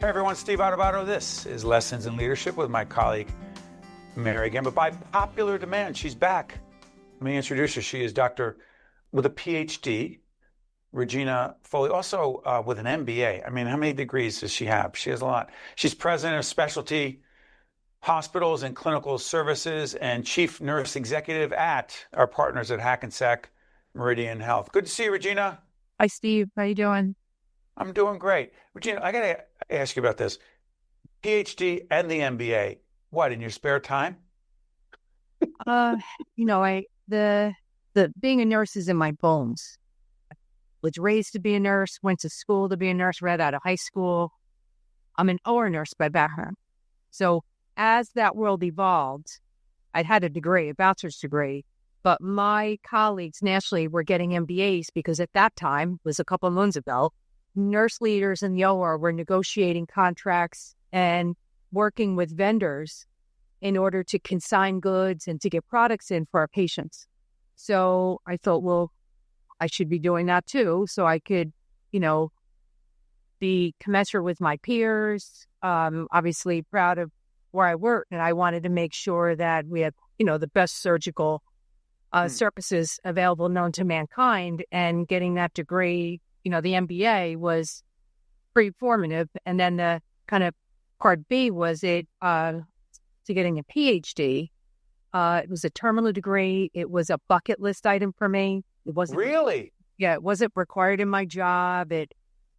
Hey everyone, Steve Adubato. This is Lessons in Leadership with my colleague, Mary again. But by popular demand, she's back. Let me introduce her. She is Dr. with a PhD, Regina Foley, also with an MBA. I mean, how many degrees does she have? She has a lot. She's president of specialty hospitals and clinical services and chief nurse executive at our partners at Hackensack Meridian Health. Good to see you, Regina. Hi, Steve. How you doing? I'm doing great. Regina, I got to ask you about this. PhD and the MBA, what, in your spare time? The being a nurse is in my bones. I was raised to be a nurse, went to school to be a nurse, right out of high school. I'm an OR nurse by background. So as that world evolved, I'd had a degree, a bachelor's degree, but my colleagues nationally were getting MBAs because at that time, was a couple of months ago, nurse leaders in the OR were negotiating contracts and working with vendors in order to consign goods and to get products in for our patients. So I thought, well, I should be doing that too, so I could, be commensurate with my peers, obviously proud of where I work. And I wanted to make sure that we had, the best surgical services available known to mankind. And getting that degree, the MBA was pretty formative. And then the kind of part B was to getting a PhD. It was a terminal degree. It was a bucket list item for me. It wasn't really. Yeah, it wasn't required in my job. It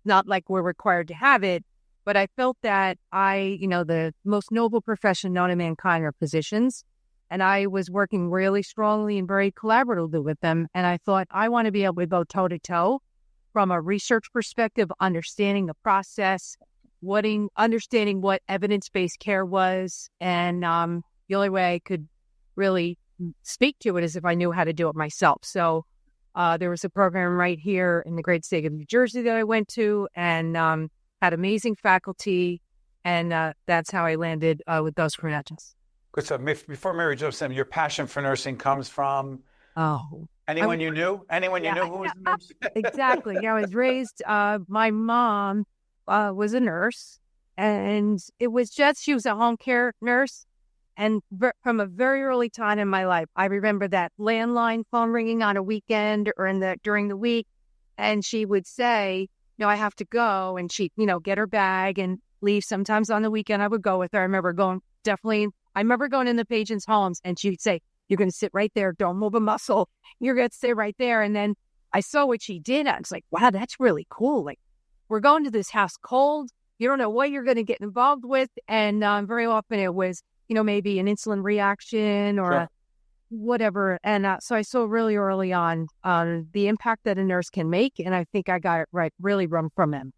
not like we're required to have it, but I felt that the most noble profession known to mankind are physicians, and I was working really strongly and very collaboratively with them. And I thought I want to be able to go toe to toe from a research perspective, understanding the process, understanding what evidence-based care was, and the only way I could really speak to it is if I knew how to do it myself. So there was a program right here in the great state of New Jersey that I went to, and had amazing faculty, and that's how I landed with those credentials. Good stuff. Before Mary jumps in, your passion for nursing comes from anyone you knew? Anyone you knew who was a nurse? Exactly. Yeah, I was raised, my mom was a nurse, and it was she was a home care nurse. And from a very early time in my life, I remember that landline phone ringing on a weekend or during the week. And she would say, I have to go. And she'd, get her bag and leave. Sometimes on the weekend, I would go with her. I remember going in the patient's homes, and she'd say, you're going to sit right there. Don't move a muscle. You're going to stay right there. And then I saw what she did. I was like, wow, that's really cool. Like, we're going to this house cold. You don't know what you're going to get involved with. And very often it was, maybe an insulin reaction or whatever. And so I saw really early on the impact that a nurse can make. And I think I got it right, really from them.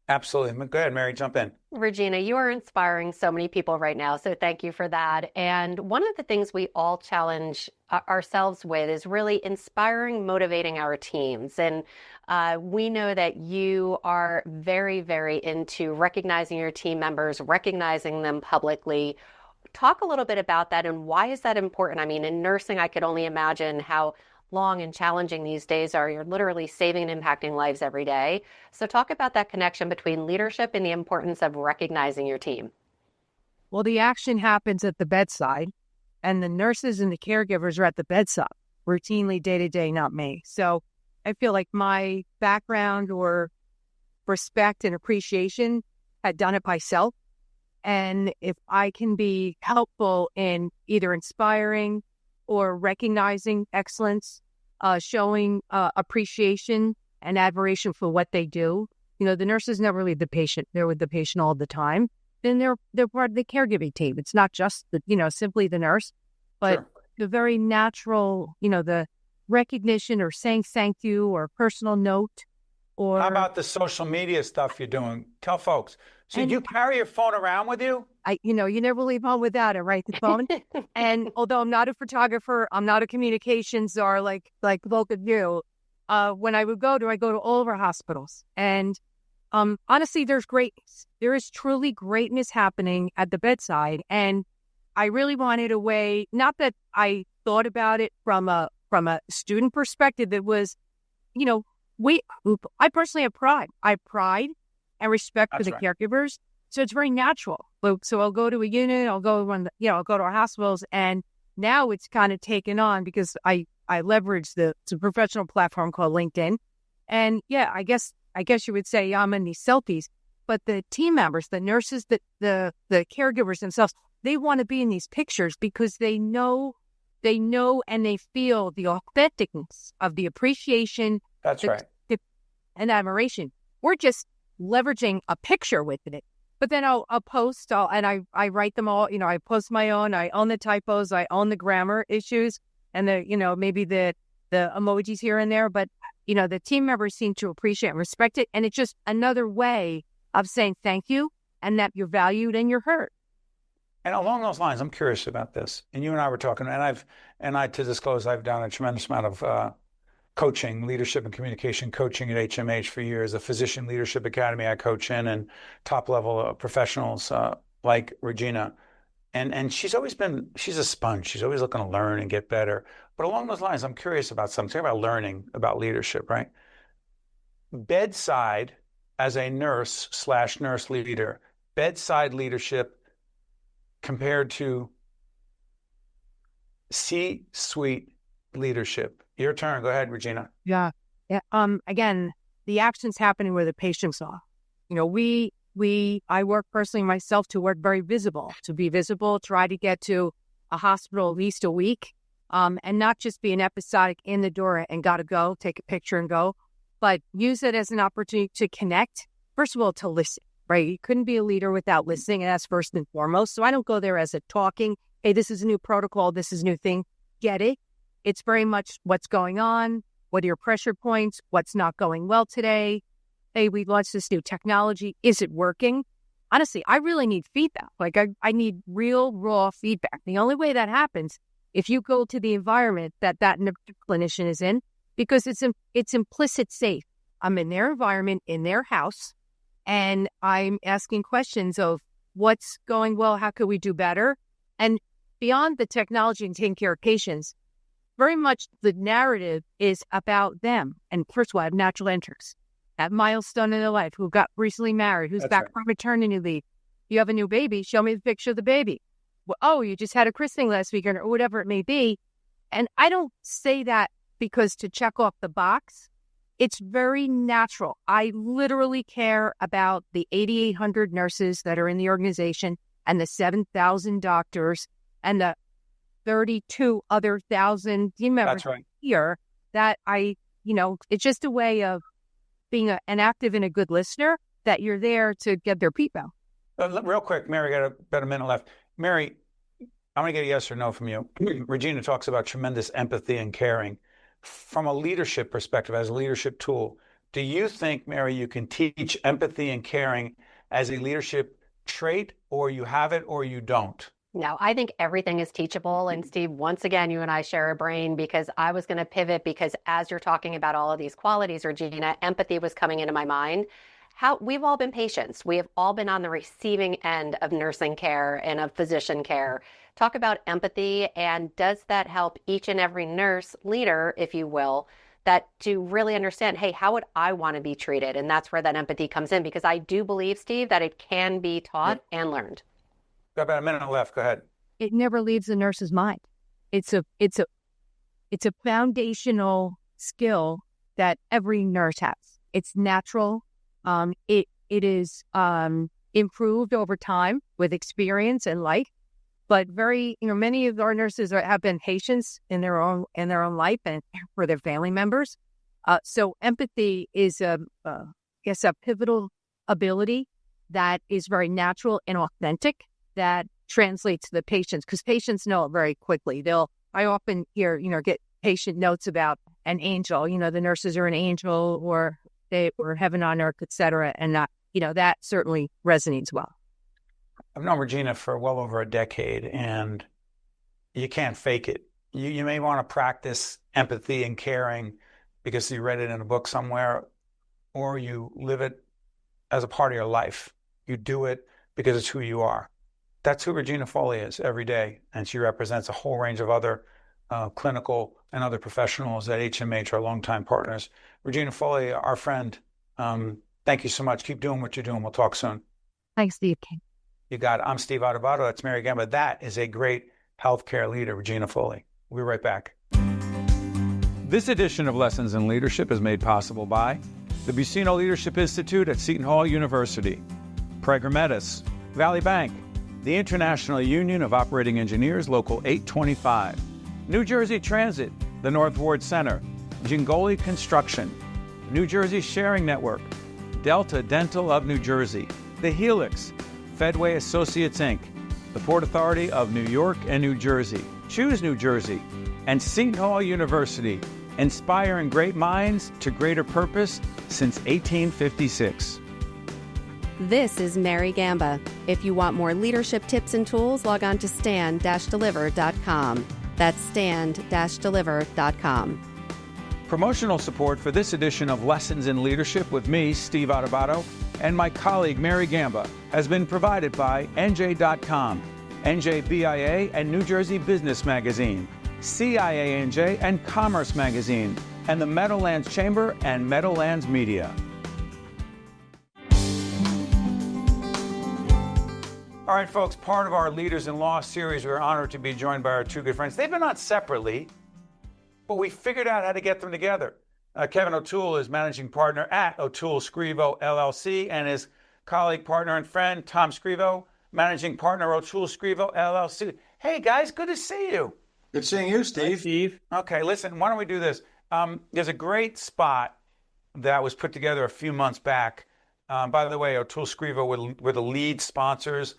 Absolutely. Go ahead, Mary, jump in. Regina, you are inspiring so many people right now. So thank you for that. And one of the things we all challenge ourselves with is really inspiring, motivating our teams. And we know that you are very, very into recognizing your team members, recognizing them publicly. Talk a little bit about that, and why is that important? I mean, in nursing, I could only imagine how long and challenging these days are. You're literally saving and impacting lives every day. So talk about that connection between leadership and the importance of recognizing your team. Well, the action happens at the bedside, and the nurses and the caregivers are at the bedside, routinely day to day, not me. So I feel like my background or respect and appreciation had done it myself. And if I can be helpful in either inspiring or recognizing excellence, showing appreciation and admiration for what they do, the nurses never leave the patient. They're with the patient all the time. Then they're part of the caregiving team. It's not just simply the nurse, but the very natural, the recognition or saying thank you or personal note. Or how about the social media stuff you're doing? Tell folks. So you carry your phone around with you? You never leave home without it, right? The phone. And although I'm not a photographer, I'm not a communications czar like both of you. When I would I go to all of our hospitals. And honestly, there's greatness. There is truly greatness happening at the bedside. And I really wanted a way, not that I thought about it from a student perspective. It was, I personally have pride. I have pride and respect for the caregivers, So it's very natural. So I'll go to a unit, I'll go to our hospitals, and now it's kind of taken on because I leverage it's a professional platform called LinkedIn. And yeah, I guess you would say I'm in these selfies, but the team members, the nurses, the caregivers themselves, they want to be in these pictures because they know and they feel the authenticness of the appreciation. That's right. And admiration. We're just leveraging a picture with it. But then I'll post and I write them all, I post my own, I own the typos, I own the grammar issues and maybe the emojis here and there. But, the team members seem to appreciate and respect it. And it's just another way of saying thank you and that you're valued and you're heard. And along those lines, I'm curious about this. And you and I were talking, to disclose, I've done a tremendous amount of coaching, leadership and communication coaching at HMH for years, a physician leadership academy I coach in, and top level professionals like Regina. And she's a sponge. She's always looking to learn and get better. But along those lines, I'm curious about something about learning about leadership, right? Bedside as a nurse/nurse leader, bedside leadership compared to C-suite leadership. Your turn. Go ahead, Regina. Yeah. Again, the action's happening where the patients are. I work personally myself to work very visible, to be visible, try to get to a hospital at least a week, and not just be an episodic in the door and got to go, take a picture and go, but use it as an opportunity to connect. First of all, to listen, right? You couldn't be a leader without listening, and that's first and foremost. So I don't go there as a talking, hey, this is a new protocol, this is a new thing. Get it? It's very much what's going on, what are your pressure points, what's not going well today. Hey, we launched this new technology. Is it working? Honestly, I really need feedback. Like I need real, raw feedback. The only way that happens if you go to the environment that clinician is in, because it's implicit safe. I'm in their environment, in their house, and I'm asking questions of what's going well, how could we do better? And beyond the technology and taking care of patients, very much the narrative is about them. And first of all, I have natural interest. That milestone in their life, who got recently married, who's back from maternity leave. You have a new baby, show me the picture of the baby. Well, oh, you just had a christening last weekend or whatever it may be. And I don't say that because to check off the box. It's very natural. I literally care about the 8,800 nurses that are in the organization and the 7,000 doctors and the 32 other thousand team members here that it's just a way of being an active and a good listener, that you're there to get their feedback. Real quick, Mary, got about a minute left. Mary, I'm going to get a yes or no from you. Regina talks about tremendous empathy and caring. From a leadership perspective, as a leadership tool, do you think, Mary, you can teach empathy and caring as a leadership trait, or you have it or you don't? No, I think everything is teachable. And Steve, once again, you and I share a brain, because I was going to pivot, because as you're talking about all of these qualities, Regina, empathy was coming into my mind. We've all been patients. We have all been on the receiving end of nursing care and of physician care. Talk about empathy, and does that help each and every nurse leader, if you will, that to really understand, hey, how would I want to be treated? And that's where that empathy comes in, because I do believe, Steve, that it can be taught and learned. Got about a minute left. Go ahead. It never leaves the nurse's mind. It's a foundational skill that every nurse has. It's natural. It is improved over time with experience and life. But many of our nurses have been patients in their own life and for their family members. So empathy is a pivotal ability that is very natural and authentic, that translates to the patients, because patients know it very quickly. I often hear, get patient notes about an angel, the nurses are an angel, or they were heaven on earth, et cetera. And that certainly resonates well. I've known Regina for well over a decade, and you can't fake it. You may want to practice empathy and caring because you read it in a book somewhere, or you live it as a part of your life. You do it because it's who you are. That's who Regina Foley is every day, and she represents a whole range of other clinical and other professionals at HMH, our longtime partners. Regina Foley, our friend, thank you so much. Keep doing what you're doing. We'll talk soon. Thanks, Steve. You got it. I'm Steve Adubato. That's Mary Gamba. That is a great healthcare leader, Regina Foley. We'll be right back. This edition of Lessons in Leadership is made possible by the Buccino Leadership Institute at Seton Hall University, Prager Metis, Valley Bank, the International Union of Operating Engineers, Local 825, New Jersey Transit, the North Ward Center, Gingoli Construction, New Jersey Sharing Network, Delta Dental of New Jersey, The Helix, Fedway Associates Inc., the Port Authority of New York and New Jersey, Choose New Jersey, and Seton Hall University, inspiring great minds to greater purpose since 1856. This is Mary Gamba. If you want more leadership tips and tools, log on to stand-deliver.com. That's stand-deliver.com. Promotional support for this edition of Lessons in Leadership with me, Steve Adubato, and my colleague Mary Gamba has been provided by NJ.com, NJBIA and New Jersey Business Magazine, CIANJ and Commerce Magazine, and the Meadowlands Chamber and Meadowlands Media. All right, folks, part of our Leaders in Law series, we're honored to be joined by our two good friends. They've been on separately, but we figured out how to get them together. Kevin O'Toole is managing partner at O'Toole Scrivo LLC, and his colleague, partner, and friend, Tom Scrivo, managing partner, O'Toole Scrivo LLC. Hey, guys, good to see you. Good seeing you, Steve. Hi, Steve. Okay, listen, why don't we do this? There's a great spot that was put together a few months back. By the way, O'Toole Scrivo were the lead sponsors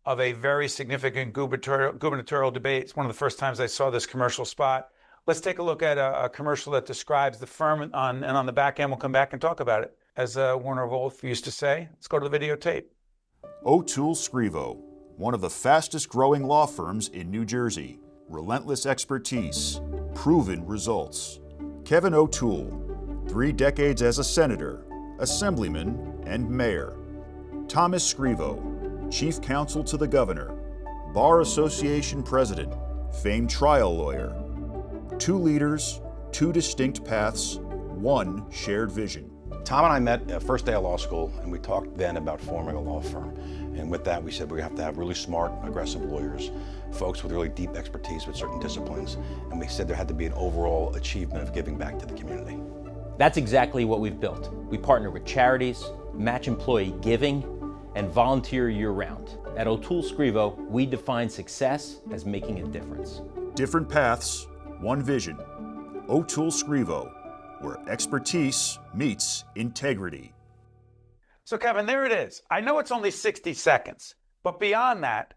of a very significant gubernatorial debate. It's one of the first times I saw this commercial spot. Let's take a look at a commercial that describes the firm, and on the back end, we'll come back and talk about it. As Warner Wolf used to say, let's go to the videotape. O'Toole Scrivo, one of the fastest growing law firms in New Jersey. Relentless expertise, proven results. Kevin O'Toole, 3 decades as a senator, assemblyman, and mayor. Thomas Scrivo, chief counsel to the governor, Bar Association president, famed trial lawyer. 2 leaders, 2 distinct paths, 1 shared vision. Tom and I met first day of law school, and we talked then about forming a law firm. And with that, we said we have to have really smart, aggressive lawyers, folks with really deep expertise with certain disciplines. And we said there had to be an overall achievement of giving back to the community. That's exactly what we've built. We partner with charities, match employee giving, and volunteer year-round. At O'Toole Scrivo, we define success as making a difference. Different paths, 1 vision. O'Toole Scrivo, where expertise meets integrity. So, Kevin, there it is. I know it's only 60 seconds, but beyond that,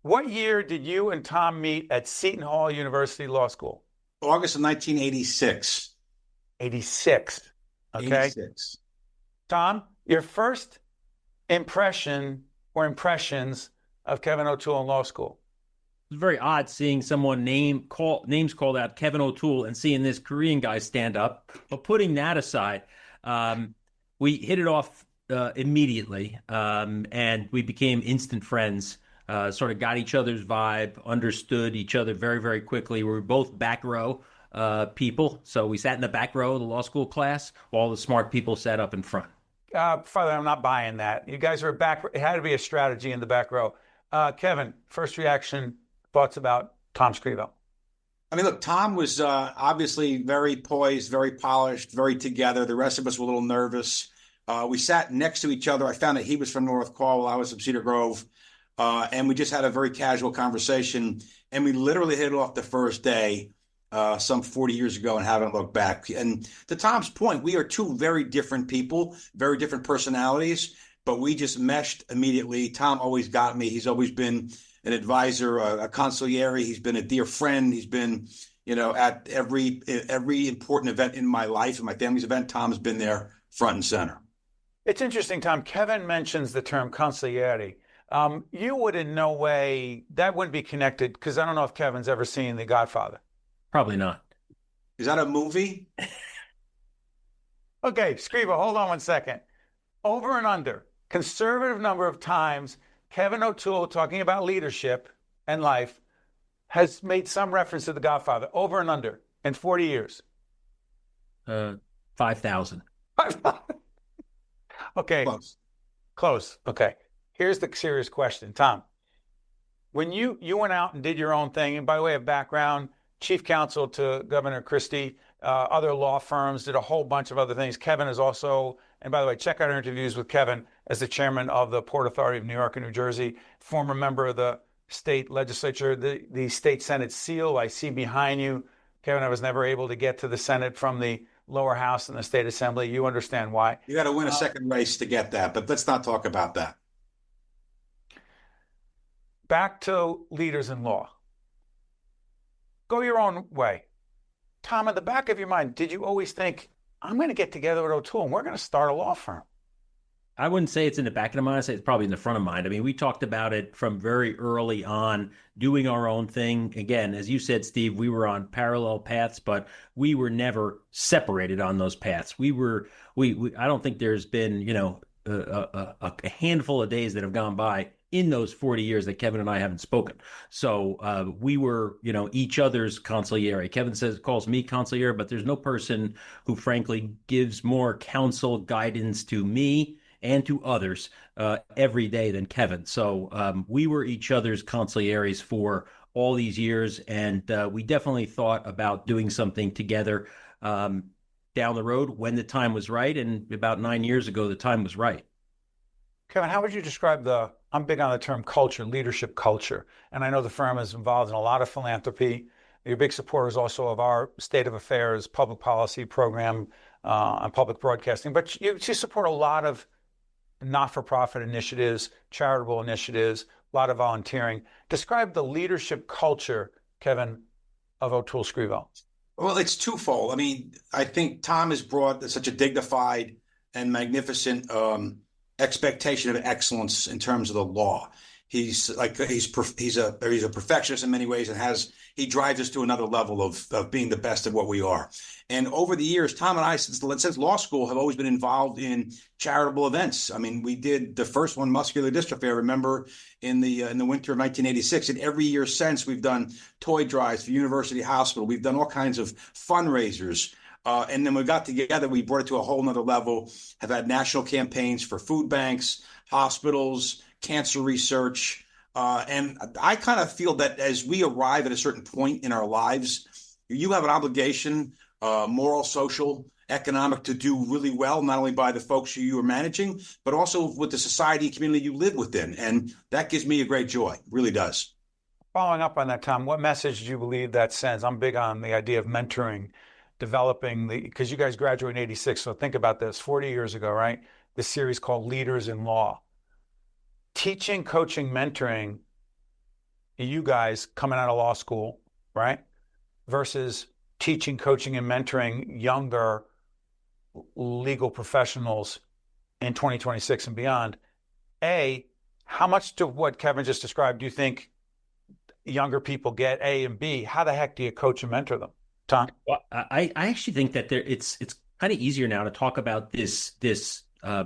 what year did you and Tom meet at Seton Hall University Law School? August of 1986. 86. Okay. 86. Tom, your first impression or impressions of Kevin O'Toole in law school? It was very odd seeing someone names called out, Kevin O'Toole, and seeing this Korean guy stand up. But putting that aside, we hit it off immediately, and we became instant friends. Sort of got each other's vibe, understood each other very, very quickly. We were both back row people, so we sat in the back row of the law school class while the smart people sat up in front. Father, I'm not buying that. You guys were back. It had to be a strategy in the back row. Kevin, first reaction, thoughts about Tom Scrivo? I mean, look, Tom was obviously very poised, very polished, very together. The rest of us were a little nervous. We sat next to each other. I found that he was from North Qual while I was from Cedar Grove. And we just had a very casual conversation. And we literally hit it off the first day, some 40 years ago, and haven't looked back. And to Tom's point, we are 2 very different people, very different personalities, but we just meshed immediately. Tom always got me. He's always been an advisor, a consigliere. He's been a dear friend. He's been, at every important event in my life and my family's event, Tom's been there front and center. It's interesting, Tom. Kevin mentions the term consigliere. You would in no way, that wouldn't be connected, because I don't know if Kevin's ever seen The Godfather. Probably not. Is that a movie? Okay, Scrivo, hold on one second. Over and under, conservative number of times Kevin O'Toole, talking about leadership and life, has made some reference to The Godfather. Over and under in 40 years. 5,000. Okay. Close. Close. Okay. Here's the serious question, Tom. When you went out and did your own thing, and by way of background, chief counsel to Governor Christie, other law firms, did a whole bunch of other things. Kevin is also, and by the way, check out our interviews with Kevin as the chairman of the Port Authority of New York and New Jersey, former member of the state legislature, the state Senate seal I see behind you. Kevin, I was never able to get to the Senate from the lower house in the state assembly. You understand why. You got to win a second race to get that, but let's not talk about that. Back to leaders in law. Go your own way. Tom, in the back of your mind, did you always think, I'm going to get together with O'Toole and we're going to start a law firm? I wouldn't say it's in the back of the mind. I'd say it's probably in the front of mind. I mean, we talked about it from very early on, doing our own thing. Again, as you said, Steve, we were on parallel paths, but we were never separated on those paths. I don't think there's been, a handful of days that have gone by in those 40 years that Kevin and I haven't spoken. So we were, each other's consigliere. Kevin calls me consigliere, but there's no person who frankly gives more counsel, guidance to me and to others every day than Kevin. So we were each other's consiglieres for all these years, and we definitely thought about doing something together down the road when the time was right, and about 9 years ago, the time was right. Kevin, how would you describe I'm big on the term culture, leadership culture, and I know the firm is involved in a lot of philanthropy. You're big supporters also of our State of Affairs public policy program on public broadcasting, but you support a lot of not-for-profit initiatives, charitable initiatives, a lot of volunteering. Describe the leadership culture, Kevin, of O'Toole Scrivo. Well, it's twofold. I mean, I think Tom has brought such a dignified and magnificent expectation of excellence in terms of the law. He's a perfectionist in many ways, and he drives us to another level of being the best at what we are. And over the years, Tom and I, since law school, have always been involved in charitable events. I mean, we did the first one, muscular dystrophy, I remember, in the winter of 1986. And every year since, we've done toy drives for University Hospital. We've done all kinds of fundraisers. And then we got together, we brought it to a whole nother level, have had national campaigns for food banks, hospitals, cancer research. And I kind of feel that as we arrive at a certain point in our lives, you have an obligation, moral, social, economic, to do really well, not only by the folks who you are managing, but also with the society and community you live within. And that gives me a great joy, really does. Following up on that, Tom, what message do you believe that sends? I'm big on the idea of mentoring, developing because you guys graduated in 86. So think about this, 40 years ago, right? This series called Leaders in Law. Teaching, coaching, mentoring, you guys coming out of law school, right? Versus teaching, coaching, and mentoring younger legal professionals in 2026 and beyond. A, how much to what Kevin just described do you think younger people get? A, and B, how the heck do you coach and mentor them? Tom? Well, I actually think that it's kind of easier now to talk about this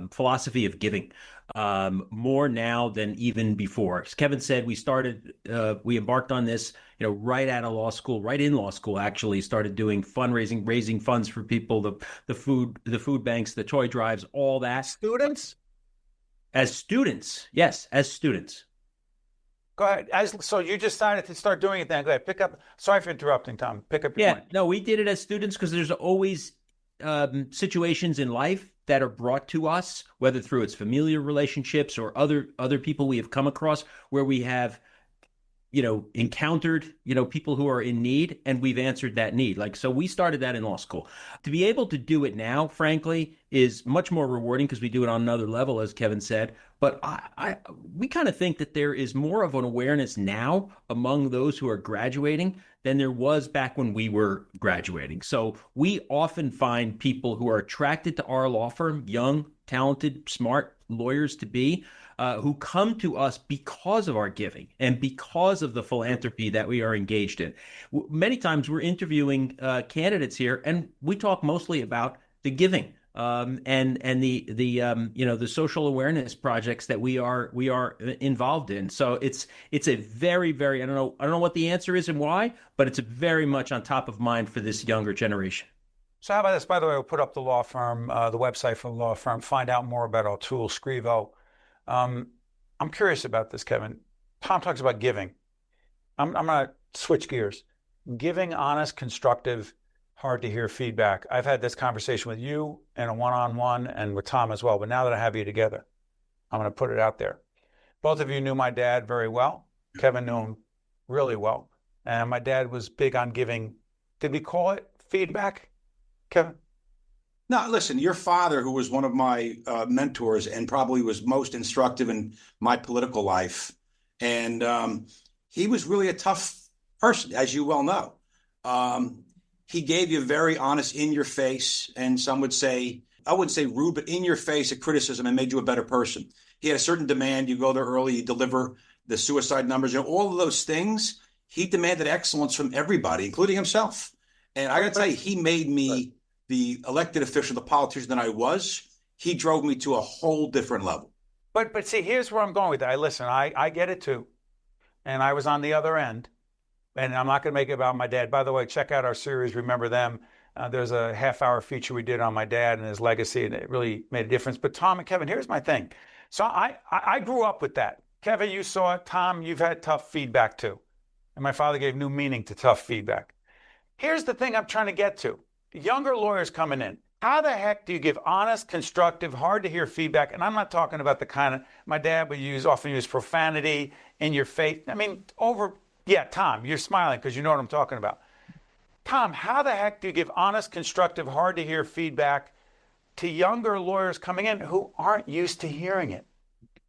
philosophy of giving more now than even before. As Kevin said, we embarked on this, right out of law school, right in law school, actually started doing fundraising, raising funds for people, the food banks, the toy drives, all that. Students? As students, yes, as students. Go ahead. So you decided to start doing it then. Go ahead. Pick up. Sorry for interrupting, Tom. Pick up your point. No, we did it as students because there's always situations in life that are brought to us, whether through its familiar relationships or other people we have come across, where we have, encountered, people who are in need, and we've answered that need. So we started that in law school. To be able to do it now, frankly, is much more rewarding because we do it on another level, as Kevin said. But we kind of think that there is more of an awareness now among those who are graduating than there was back when we were graduating. So we often find people who are attracted to our law firm, young, talented, smart lawyers to be, who come to us because of our giving and because of the philanthropy that we are engaged in. Many times we're interviewing candidates here, and we talk mostly about the giving and the social awareness projects that we are involved in. So it's a very, very, I don't know what the answer is and why, but it's very much on top of mind for this younger generation. So how about this? By the way, we'll put up the law firm, the website for the law firm, find out more about O'Toole Scrivo. I'm curious about this, Kevin. Tom talks about giving. I'm going to switch gears. Giving honest, constructive, hard to hear feedback. I've had this conversation with you and a one-on-one and with Tom as well. But now that I have you together, I'm going to put it out there. Both of you knew my dad very well. Kevin knew him really well. And my dad was big on giving, did we call it feedback, Kevin? No, listen, your father, who was one of my mentors and probably was most instructive in my political life, and he was really a tough person, as you well know. He gave you very honest, in your face, and some would say, I wouldn't say rude, but in your face, a criticism, and made you a better person. He had a certain demand. You go there early, you deliver the suicide numbers, all of those things. He demanded excellence from everybody, including himself. And I got to tell you, he made me the elected official, the politician that I was. He drove me to a whole different level. But see, here's where I'm going with that. I get it too. And I was on the other end. And I'm not going to make it about my dad. By the way, check out our series, Remember Them. There's a half-hour feature we did on my dad and his legacy, and it really made a difference. But Tom and Kevin, here's my thing. So I grew up with that. Kevin, you saw it. Tom, you've had tough feedback too. And my father gave new meaning to tough feedback. Here's the thing I'm trying to get to. Younger lawyers coming in. How the heck do you give honest, constructive, hard to hear feedback? And I'm not talking about the kind of, my dad would often use profanity in your face. I mean, yeah, Tom, you're smiling because you know what I'm talking about. Tom, how the heck do you give honest, constructive, hard to hear feedback to younger lawyers coming in who aren't used to hearing it?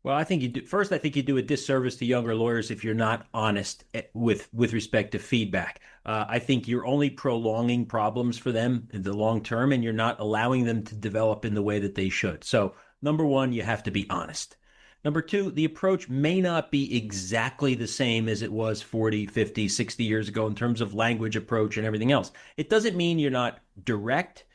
Well, I think you do. First, I think you do a disservice to younger lawyers if you're not honest with respect to feedback. I think you're only prolonging problems for them in the long term, and you're not allowing them to develop in the way that they should. So, number one, you have to be honest. Number two, the approach may not be exactly the same as it was 40, 50, 60 years ago in terms of language approach and everything else. It doesn't mean you're not direct,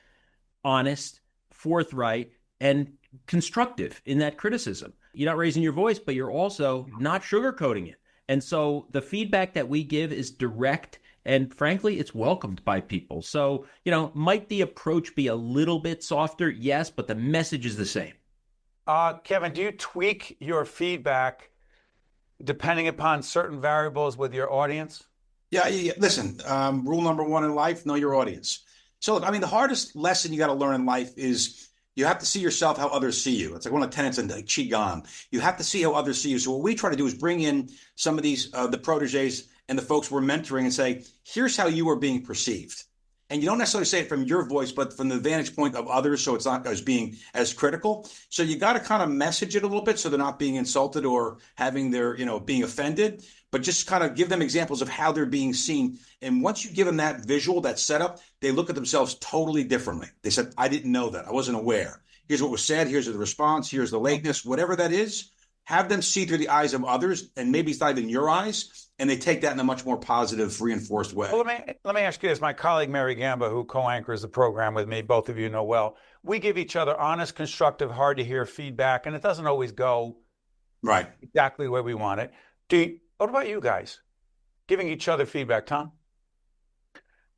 honest, forthright, and constructive in that criticism. You're not raising your voice, but you're also not sugarcoating it. And so the feedback that we give is direct, and frankly, it's welcomed by people. So, might the approach be a little bit softer? Yes, but the message is the same. Kevin, do you tweak your feedback depending upon certain variables with your audience? Yeah. Listen, rule number one in life, know your audience. So, look, the hardest lesson you got to learn in life is you have to see yourself how others see you. It's like one of the tenets in Qigong. You have to see how others see you. So what we try to do is bring in some of these, the proteges and the folks we're mentoring and say, here's how you are being perceived. And you don't necessarily say it from your voice, but from the vantage point of others, so it's not as being as critical. So you got to kind of message it a little bit so they're not being insulted or having their, being offended, but just kind of give them examples of how they're being seen. And once you give them that visual, that setup, they look at themselves totally differently. They said, I didn't know that. I wasn't aware. Here's what was said. Here's the response. Here's the lateness, whatever that is. Have them see through the eyes of others, and maybe it's not even your eyes, and they take that in a much more positive, reinforced way. Well, let me ask you this. My colleague, Mary Gamba, who co-anchors the program with me, both of you know well, we give each other honest, constructive, hard-to-hear feedback, and it doesn't always go right exactly the way we want it. What about you guys? Giving each other feedback, Tom?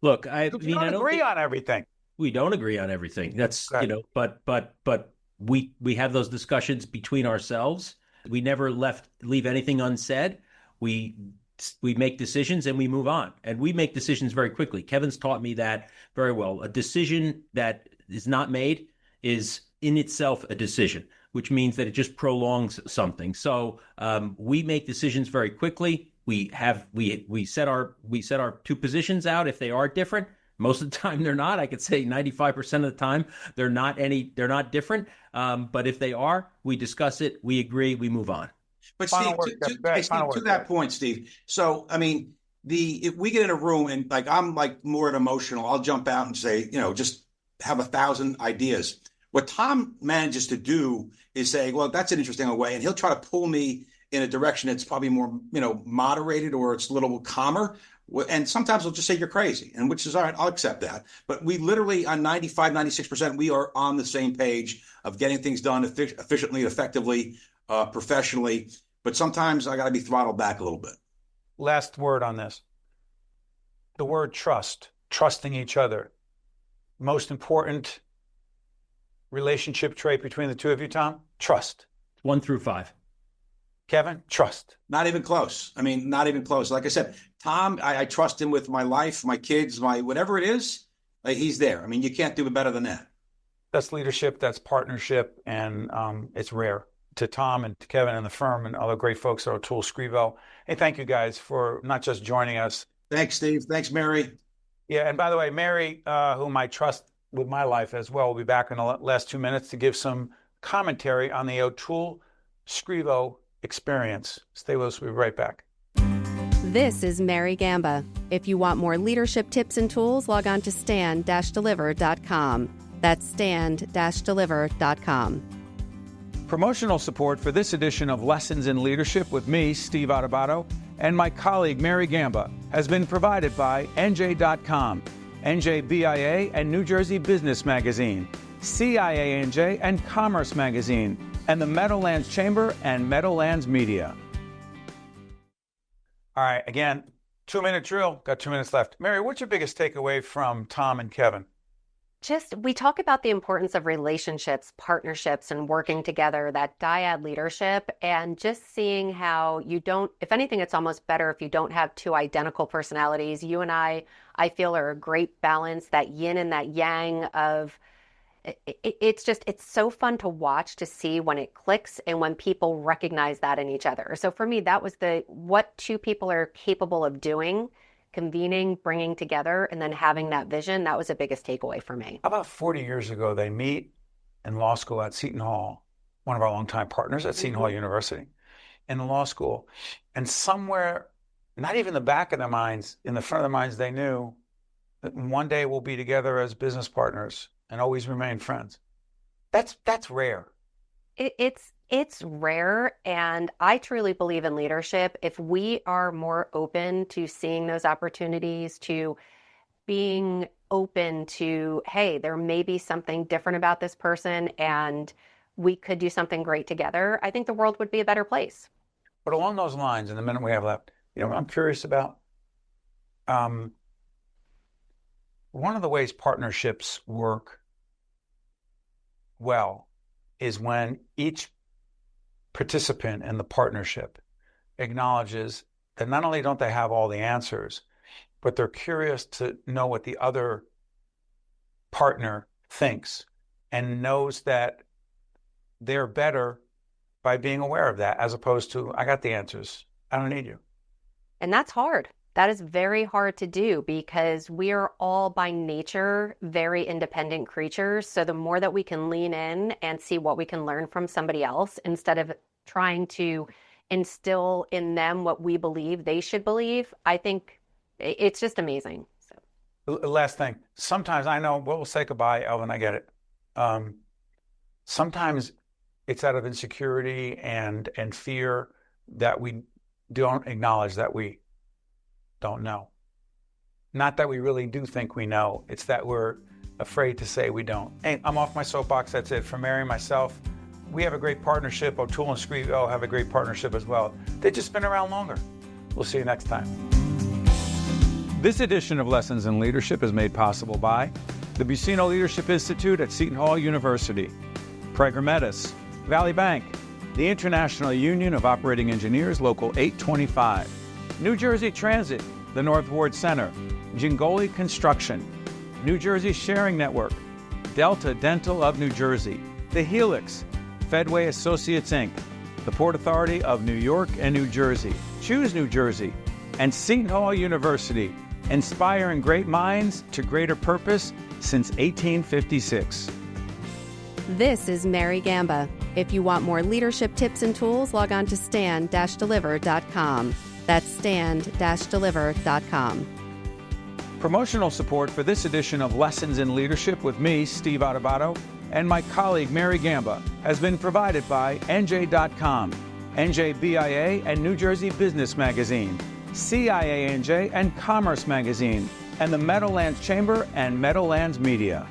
Look, we don't agree on everything. We don't agree on everything. That's, but we have those discussions between ourselves. We never leave anything unsaid. We make decisions and we move on, and we make decisions very quickly. Kevin's taught me that very well. A decision that is not made is in itself a decision, which means that it just prolongs something. So we make decisions very quickly. We set our two positions out. If they are different, most of the time they're not. I could say 95% of the time they're not different. But if they are, we discuss it, we agree, we move on. But Steve, to that point, Steve. So, if we get in a room and I'm more emotional, I'll jump out and say, just have 1,000 ideas. What Tom manages to do is say, well, that's an interesting way. And he'll try to pull me in a direction that's probably more, moderated, or it's a little calmer. And sometimes he'll just say you're crazy, and which is all right. I'll accept that. But we literally on 95, 96%, we are on the same page of getting things done efficiently, effectively, professionally. But sometimes I got to be throttled back a little bit. Last word on this. The word trust, trusting each other. Most important relationship trait between the two of you, Tom? Trust. 1 through 5. Kevin, trust. Not even close. I mean, not even close. Like I said, Tom, I trust him with my life, my kids, my whatever it is. He's there. I mean, you can't do it better than that. That's leadership, that's partnership, and it's rare. To Tom and to Kevin and the firm and other great folks at O'Toole Scrivo. Hey, thank you guys for not just joining us. Thanks, Steve. Thanks, Mary. Yeah, and by the way, Mary, whom I trust with my life as well, will be back in the last 2 minutes to give some commentary on the O'Toole Scrivo experience. Stay with us. We'll be right back. This is Mary Gamba. If you want more leadership tips and tools, log on to stand-deliver.com. That's stand-deliver.com. Promotional support for this edition of Lessons in Leadership with me, Steve Adubato, and my colleague Mary Gamba has been provided by NJ.com, NJBIA and New Jersey Business Magazine, CIANJ and Commerce Magazine, and the Meadowlands Chamber and Meadowlands Media. All right, again, 2-minute drill. Got 2 minutes left. Mary, what's your biggest takeaway from Tom and Kevin? We talk about the importance of relationships, partnerships, and working together, that dyad leadership, and just seeing how if anything, it's almost better if you don't have two identical personalities. You and I feel are a great balance, that yin and that yang of, it's so fun to watch, to see when it clicks and when people recognize that in each other. So for me, that was what two people are capable of doing. Convening, bringing together, and then having that vision. That was the biggest takeaway for me. About 40 years ago, they meet in law school at Seton Hall, one of our longtime partners at Seton Hall University, in the law school. And somewhere, not even the back of their minds, in the front of their minds, they knew that one day we'll be together as business partners and always remain friends. That's rare. It's rare, and I truly believe in leadership. If we are more open to seeing those opportunities, to being open to, hey, there may be something different about this person and we could do something great together, I think the world would be a better place. But along those lines, in the minute we have left, I'm curious about one of the ways partnerships work well is when each participant in the partnership acknowledges that not only don't they have all the answers, but they're curious to know what the other partner thinks and knows that they're better by being aware of that, as opposed to, I got the answers, I don't need you. And that's hard. That is very hard to do because we are all by nature very independent creatures. So the more that we can lean in and see what we can learn from somebody else instead of trying to instill in them what we believe they should believe, I think it's just amazing. So. Last thing, sometimes I know, we'll say goodbye, Elvin, I get it. Sometimes it's out of insecurity and fear that we don't acknowledge that we don't know. Not that we really do think we know. It's that we're afraid to say we don't. Hey, I'm off my soapbox. That's it. For Mary and myself, we have a great partnership. O'Toole and Scrivo have a great partnership as well. They've just been around longer. We'll see you next time. This edition of Lessons in Leadership is made possible by the Buccino Leadership Institute at Seton Hall University, Prager Metis, Valley Bank, the International Union of Operating Engineers, Local 825, New Jersey Transit, the North Ward Center, Gingoli Construction, New Jersey Sharing Network, Delta Dental of New Jersey, The Helix, Fedway Associates Inc., the Port Authority of New York and New Jersey, Choose New Jersey, and Seton Hall University, inspiring great minds to greater purpose since 1856. This is Mary Gamba. If you want more leadership tips and tools, log on to stand-deliver.com. That's stand-deliver.com. Promotional support for this edition of Lessons in Leadership with me, Steve Adubato, and my colleague Mary Gamba has been provided by NJ.com, NJBIA and New Jersey Business Magazine, CIANJ and Commerce Magazine, and the Meadowlands Chamber and Meadowlands Media.